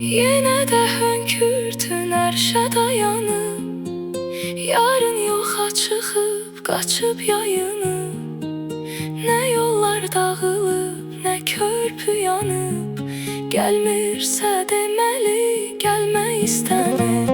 Yine de hönkürtün erşe dayanıp, yarın yoxa çıxıb, qaçıb yayınıb. Nə yollar dağılıb, nə körpü yanıb. Gəlmirsə deməli, gəlmək istəmir.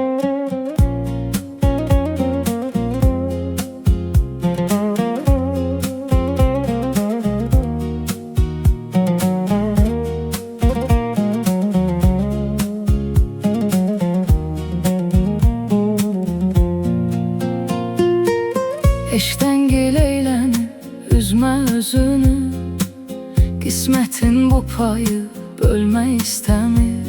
Eşkdən gel eylənib, üzmə özünü. Qismətin bu payı bölmək istəmir.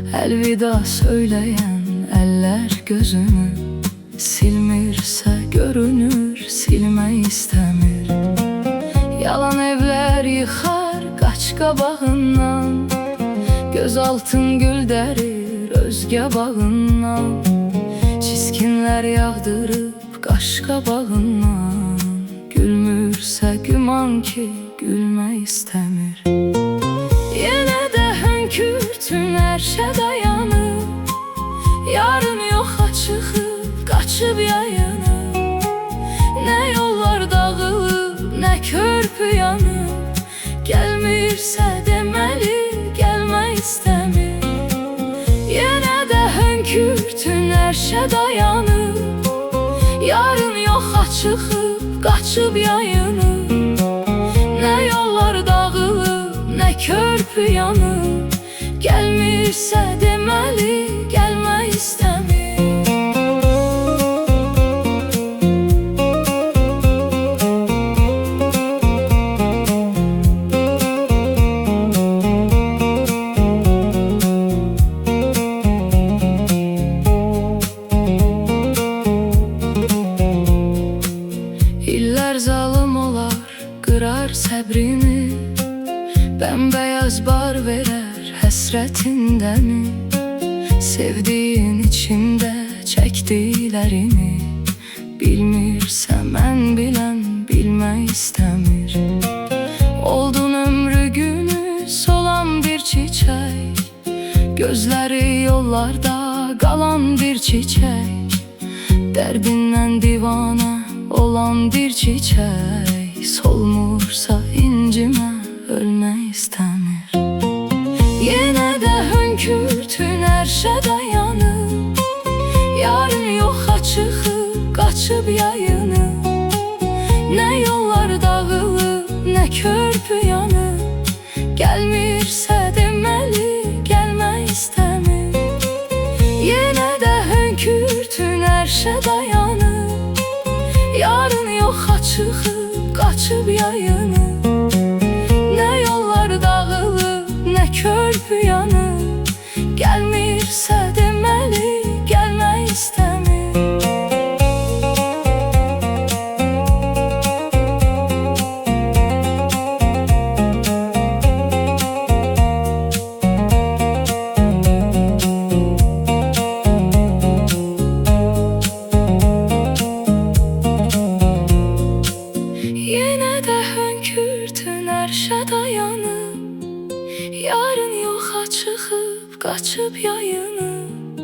Əlvida söyləyən əllər gözünü silmirsə görünür, silmək istəmir. Yalan evlər yıxar qaç qabağından, göz altın gül dərir özgə bağından. Çiskinlər yağdırıb qaş qabağından, gülmürsə güman ki gülmək istəmir. Yenə də hönkürtün ərşə dayanıb, yarın yoxa çıxıb, qaçıb yayınıb. Nə yollar dağılıb, nə körpü yanıb. Gəlmirsə deməli, gəlmək istəmir. Yenə də hönkürtün ərşə dayanıb, yarın yoxa çıxıb, qaçıb yayınıb. Nə yollar dağılıb, nə körpü yanıb. Gəlmirsə deməli, gəlmək istəmir. İllər zalım olar, qırar səbrini. Bəmbəyaz bar verər həsrətindəmi? Sevdiyin içimdə çəkdiklərini bilmirsə mən bilən bilmək istəmir. Oldun ömrü günü solan bir çiçək, gözləri yollarda qalan bir çiçək. Dərdindən divanə olan bir çiçək, solmursa incimə ölmək istəmir. Yenə də hönkürtün ərşə dayanıb, yarın yoxa çıxıb, qaçıb yayınıb. Nə yollar dağılıb, nə körpü yanıb. Gəlmirsə deməli, gəlmək istəmir. Yenə də hönkürtün ərşə dayanıb, yarın yoxa çıxıb, qaçıb yayınıb. Nə yollar dağılıb, nə körpü yanıb. Gəlmirsə deməli, gəlmək istəmir. Yenə də hönkürtün ərşə dayanıb, yarın yoxa çıxıb, qaçıb yayınıb.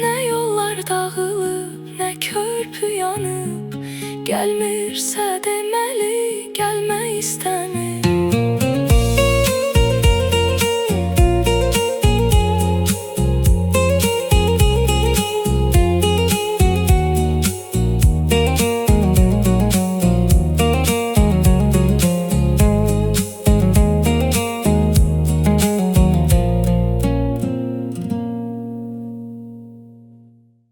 Nə yollar dağılıb, nə körpü yanıb. Gəlmirsə deməli, gəlmək istəmir.